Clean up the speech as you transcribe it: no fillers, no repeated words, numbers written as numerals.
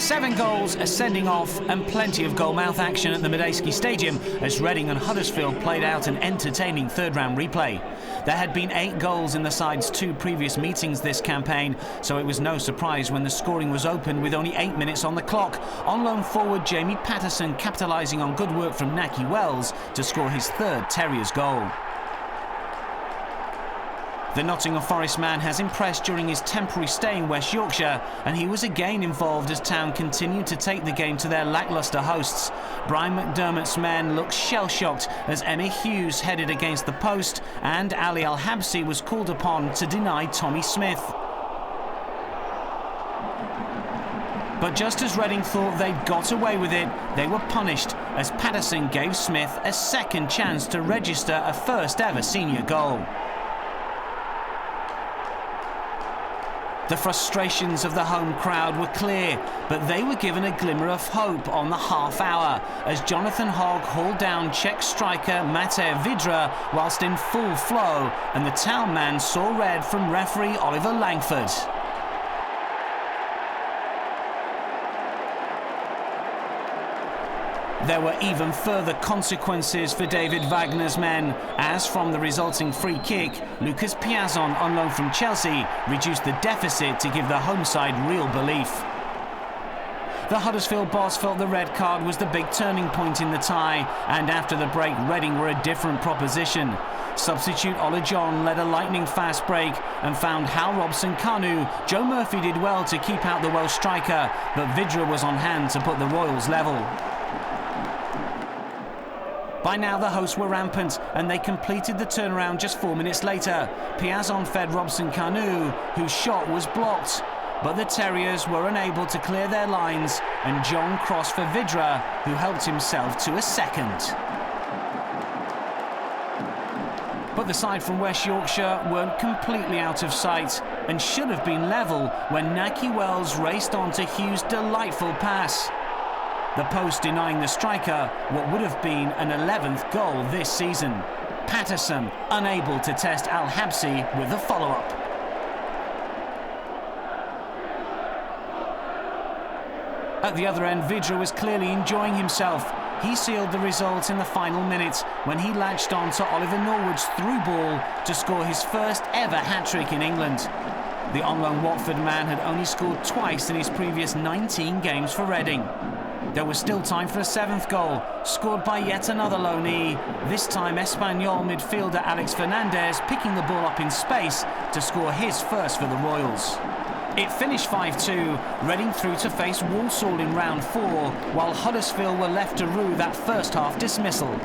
7 goals, a sending off and plenty of goal-mouth action at the Medeski Stadium as Reading and Huddersfield played out an entertaining third-round replay. There had been 8 goals in the side's 2 previous meetings this campaign, so it was no surprise when the scoring was opened with only 8 minutes on the clock. On-loan forward Jamie Patterson capitalising on good work from Nahki Wells to score his 3rd Terriers goal. The Nottingham Forest man has impressed during his temporary stay in West Yorkshire, and he was again involved as Town continued to take the game to their lacklustre hosts. Brian McDermott's men looked shell-shocked as Emir Hughes headed against the post and Ali Al-Habsi was called upon to deny Tommy Smith. But just as Reading thought they'd got away with it, they were punished as Patterson gave Smith a second chance to register a first ever senior goal. The frustrations of the home crowd were clear, but they were given a glimmer of hope on the half hour as Jonathan Hogg hauled down Czech striker Matej Vydra whilst in full flow, and the Town man saw red from referee Oliver Langford. There were even further consequences for David Wagner's men, as from the resulting free kick, Lucas Piazon on loan from Chelsea reduced the deficit to give the home side real belief. The Huddersfield boss felt the red card was the big turning point in the tie, and after the break Reading were a different proposition. Substitute Ola John led a lightning-fast break and found Hal Robson-Kanu. Joe Murphy did well to keep out the Welsh striker, but Vydra was on hand to put the Royals level. By now the hosts were rampant and they completed the turnaround just 4 minutes later. Piazon fed Robson-Kanu, whose shot was blocked. But the Terriers were unable to clear their lines and John crossed for Vydra, who helped himself to a second. But the side from West Yorkshire weren't completely out of sight and should have been level when Nahki Wells raced on to Hughes' delightful pass. The post denying the striker what would have been an 11th goal this season. Patterson unable to test Al-Habsi with the follow-up. At the other end, Vydra was clearly enjoying himself. He sealed the result in the final minute when he latched on to Oliver Norwood's through ball to score his first ever hat-trick in England. The on-loan Watford man had only scored twice in his previous 19 games for Reading. There was still time for a 7th goal, scored by yet another loanee, this time Espanyol midfielder Alex Fernandez picking the ball up in space to score his first for the Royals. It finished 5-2, Reading through to face Walsall in round 4, while Huddersfield were left to rue that first half dismissal.